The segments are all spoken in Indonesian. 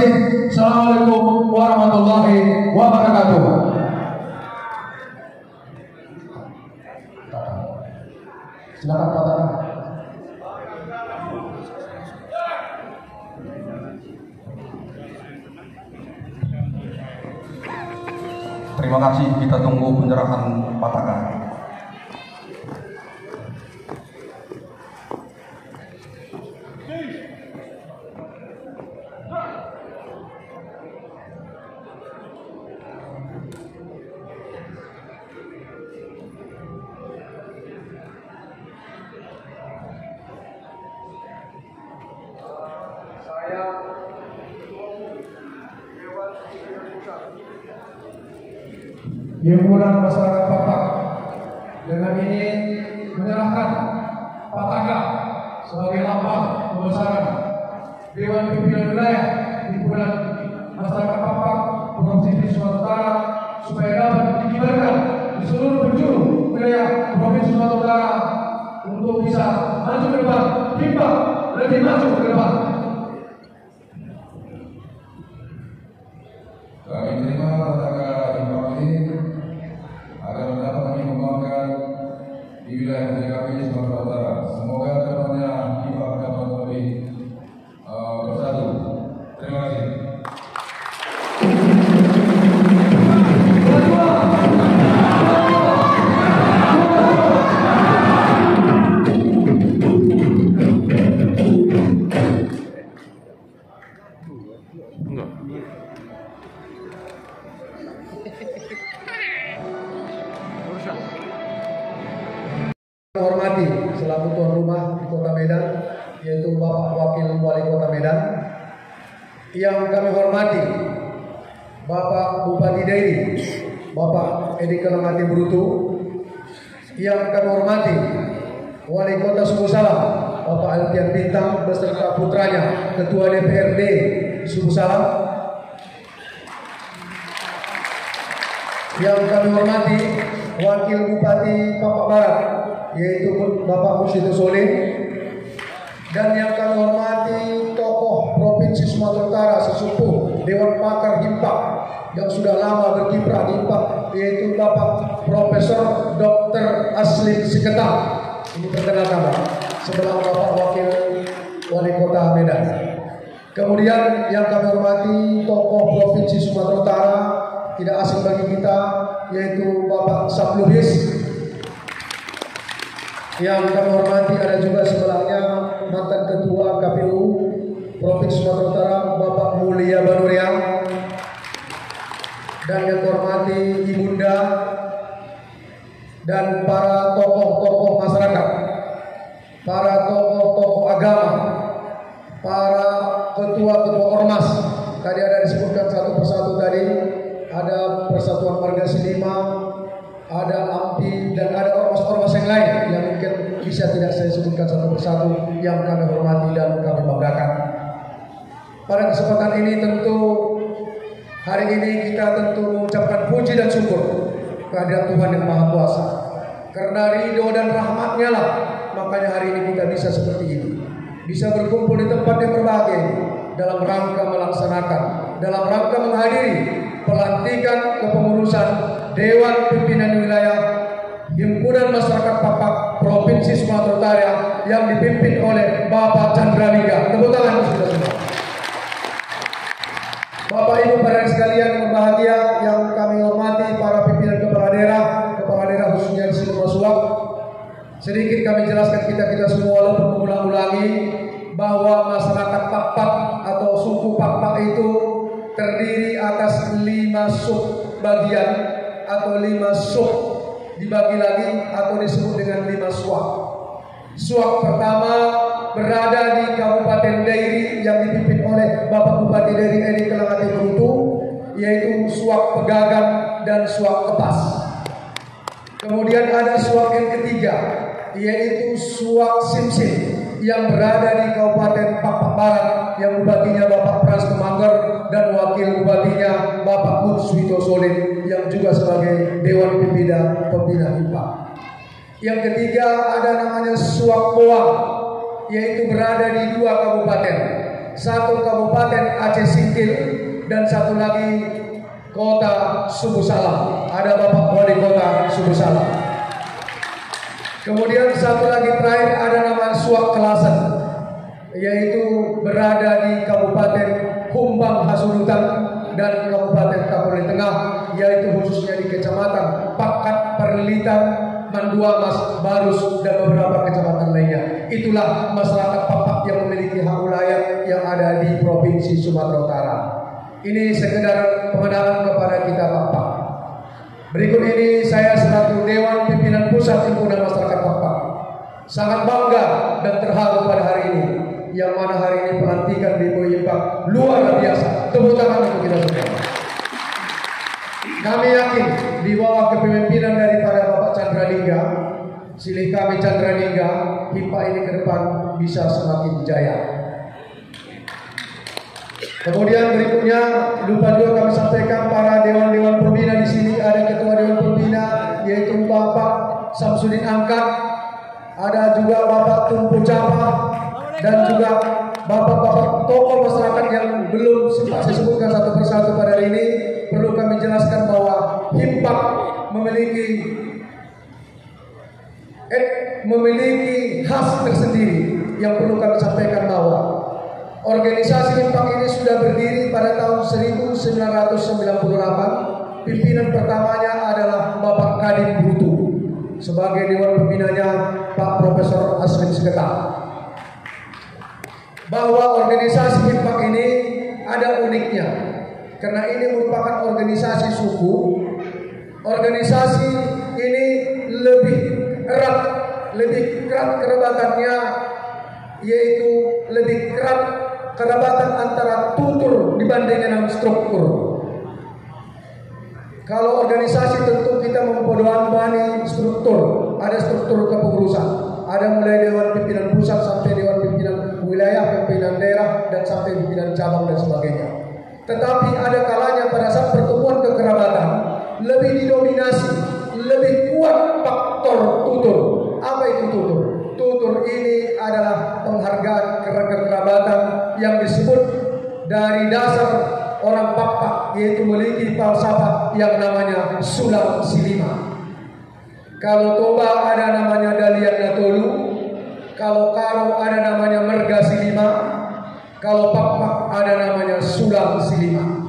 kasih. Assalamualaikum warahmatullahi wabarakatuh. Silakan Pak Tata. Terima kasih, kita tunggu penyerahan patakan. Himpunan Masyarakat Papak dengan ini menyerahkan Pataka sebagai lambang pembesaran Dewan Pimpinan Wilayah Himpunan Masyarakat Papak Provinsi Sumatera Utara supaya dapat dikibarkan di seluruh penjuru wilayah Provinsi Sumatera Utara untuk bisa maju ke depan, timbang lebih maju ke depan. Kami terima Pataka Himpunan ini agar dapat kami kembangkan di wilayah PKP Sumatera Utara. Semoga kedepannya kita dapat lebih bersatu. Terima kasih. Hormati selaku tuan rumah di Kota Medan, yaitu Bapak Wakil Wali Kota Medan. Yang kami hormati Bapak Bupati Dairi, Bapak Edi Kelemati Brutu. Yang kami hormati Wali Kota Suku Salam, Bapak Alfian Bintang beserta putranya, Ketua DPRD Suku Salam. Yang kami hormati Wakil Bupati Papak Barat, yaitu Bapak Musyido Soleh. Dan yang kami hormati tokoh Provinsi Sumatera Utara, sesepuh Dewan Pakar Himpak yang sudah lama berkiprah di Himpak, yaitu Bapak Profesor Dr. Aslin Siketang. Ini perkenalkan Pak, sebelah Bapak Wakil Wali Kota Medan. Kemudian yang kami hormati tokoh Provinsi Sumatera Utara, tidak asing bagi kita, yaitu Bapak Saplubis. Yang kami hormati ada juga sebelahnya mantan Ketua KPU Provinsi Sumatera Utara, Bapak Mulia Banuriang. Dan yang hormati Ibunda dan para tokoh-tokoh masyarakat, para tokoh-tokoh agama, para ketua-ketua ormas. Tadi ada disebutkan satu persatu tadi, ada Persatuan Marga Selima, ada AMPI, dan ada ormas-ormas yang lain yang mungkin bisa tidak saya sebutkan satu persatu, yang kami hormati dan kami banggakan. Pada kesempatan ini tentu hari ini kita tentu mengucapkan puji dan syukur kehadirat Tuhan yang Maha Kuasa. Karena ridho dan rahmat-Nya lah makanya hari ini kita bisa seperti ini, bisa berkumpul di tempat yang berbahagia ini, dalam rangka melaksanakan, dalam rangka menghadiri pelantikan kepengurusan Dewan Pimpinan Wilayah Himpunan Masyarakat Papak Provinsi Sumatera Utara yang dipimpin oleh Bapak Chandra Liga. Tepuk tangan sudah semua. Bapak Ibu para sekalian yang berbahagia, yang kami hormati para pimpinan kepala daerah khususnya di seluruh Suap. Sedikit kami jelaskan kita semua walaupun mengulang-ulangi bahwa masyarakat Papak atau suku Papak itu terdiri atas 5 sub bagian atau 5 sub dibagi lagi atau disebut dengan 5 suak. Suak pertama berada di Kabupaten Dairi yang dipimpin oleh Bapak Bupati Dairi Edi Kelemati Brutu, yaitu suak Pegagan dan suak Kepas. Kemudian ada suak yang ketiga, yaitu suak Simsim yang berada di Kabupaten Papak Barat yang bupatinya Bapak Pras Kemangger dan wakil bupatinya Bapak Musyido Soleh yang juga sebagai Dewan Pembina Himpak. Yang ketiga ada namanya suak Poang, yaitu berada di 2 kabupaten, satu Kabupaten Aceh Singkil, dan satu lagi Kota Subuh Salam. Ada Bapak Wali Kota Subuh Salam. Kemudian satu lagi terakhir ada nama Suak Kelasan, yaitu berada di Kabupaten Humbang Hasundutan dan Kabupaten Kapolri Tengah, yaitu khususnya di Kecamatan Pakat, Perlitan, Manduamas, Barus, dan beberapa kecamatan lainnya. Itulah masyarakat Papak yang memiliki hak wilayah yang ada di Provinsi Sumatera Utara. Ini sekedar pemandangan kepada kita Papak. Berikut ini saya selaku Dewan Pimpinan Pusat Himpunan Masyarakat Papak sangat bangga dan terharu pada hari ini, yang mana hari ini pelantikan di Boyimpak luar biasa. Tepuk tangan untuk kita semua. Kami yakin di bawah kepemimpinan daripada Bapak Chandra Lingga, silih kami Chandra Lingga, HIMPA ini ke depan bisa semakin jaya. Kemudian berikutnya lupa juga kami sampaikan para dewan-dewan pembina di sini. Ada ketua dewan pembina yaitu Bapak Samsudin Angkat, ada juga Bapak Tumpu Capa, dan juga bapak-bapak tokoh masyarakat yang belum sempat saya sebutkan satu persatu pada hari ini. Perlu kami jelaskan bahwa HIMPAK memiliki khas tersendiri yang perlu kami sampaikan, bahwa organisasi HIMPAK ini sudah berdiri pada tahun 1998. Pimpinan pertamanya adalah Bapak Kadin Brutu. Sebagai dewan pembinanya Pak Profesor Aswin Seketa. Bahwa organisasi HIMPAK ini ada uniknya, karena ini merupakan organisasi suku. Organisasi ini lebih erat kerabatannya, yaitu lebih erat kerabatan antara tutur dibanding dengan struktur. Kalau organisasi tentu kita memperdoani struktur, ada struktur kepengurusan, ada mulai dewan pimpinan pusat sampai dewan pimpinan wilayah, pimpinan daerah, dan sampai pimpinan cabang dan sebagainya. Tetapi ada kalanya pada saat pertemuan kekerabatan lebih didominasi, lebih kuat faktor tutur. Apa itu tutur? Tutur ini adalah penghargaan kekerabatan yang disebut dari dasar orang Papak, yaitu memiliki falsafah yang namanya Sulang Silima. Kalau Toba ada namanya Dalian Natolu, kalau Karo ada namanya Merga Silima, kalau Papak ada namanya Sulang Silima.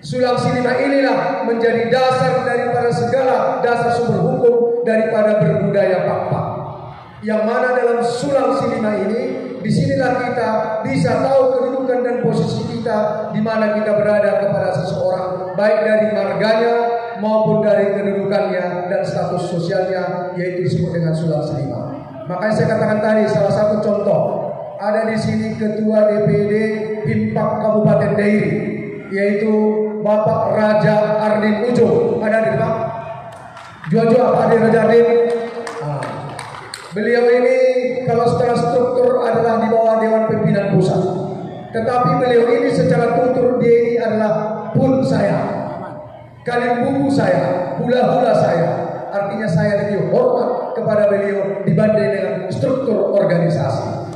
Sulang Silima inilah menjadi dasar daripada segala dasar sumber hukum daripada berbudaya Papak. Yang mana dalam Sulang Silima ini, disinilah kita bisa tahu kedudukan dan posisi kita di mana kita berada kepada seseorang, baik dari marganya maupun dari kedudukannya dan status sosialnya, yaitu disebut dengan Sulang Silima. Makanya saya katakan tadi salah satu contoh, ada di sini Ketua DPD HIMPAK Kabupaten Dairi, yaitu Bapak Raja Ardin Ujo. Ada di Pak? Jual-jual Pak Raja Ardin. Beliau ini kalau secara struktur adalah di bawah Dewan Pimpinan Pusat, tetapi beliau ini secara tutur dia ini adalah pun saya, kali buku saya, hula-hula saya. Artinya saya lebih hormat kepada beliau dibanding dengan struktur organisasi.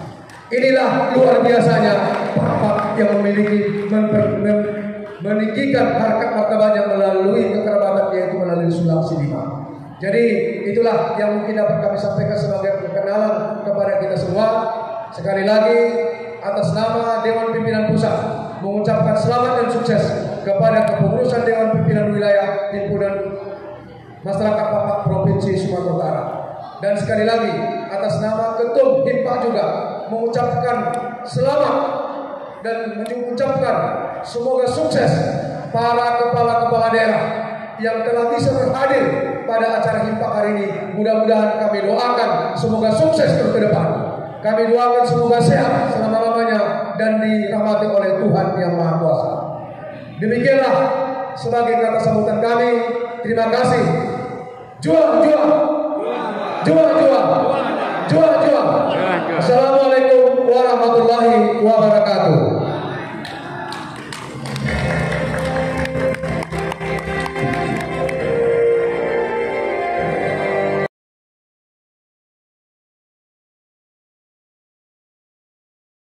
Inilah luar biasanya Bapak yang memiliki meninggikan harkat martabatnya melalui kekerabatan, yaitu melalui Sulang Silima. Jadi itulah yang mungkin dapat kami sampaikan sebagai perkenalan kepada kita semua. Sekali lagi atas nama Dewan Pimpinan Pusat mengucapkan selamat dan sukses kepada kepengurusan Dewan Pimpinan Wilayah Himpunan Masyarakat Papak Provinsi Sumatera Utara. Dan sekali lagi atas nama Ketum HIMPAK juga mengucapkan selamat dan mengucapkan semoga sukses para kepala-kepala daerah yang telah bisa berhadir pada acara HIMPAK hari ini. Mudah-mudahan kami doakan semoga sukses terus ke depan. Kami doakan semoga sehat selama-lamanya dan dirahmati oleh Tuhan Yang Maha Kuasa. Demikianlah sebagai kata sambutan kami. Terima kasih. Juang, juang. Juang, juang. Juang, juang. Assalamualaikum warahmatullahi wabarakatuh.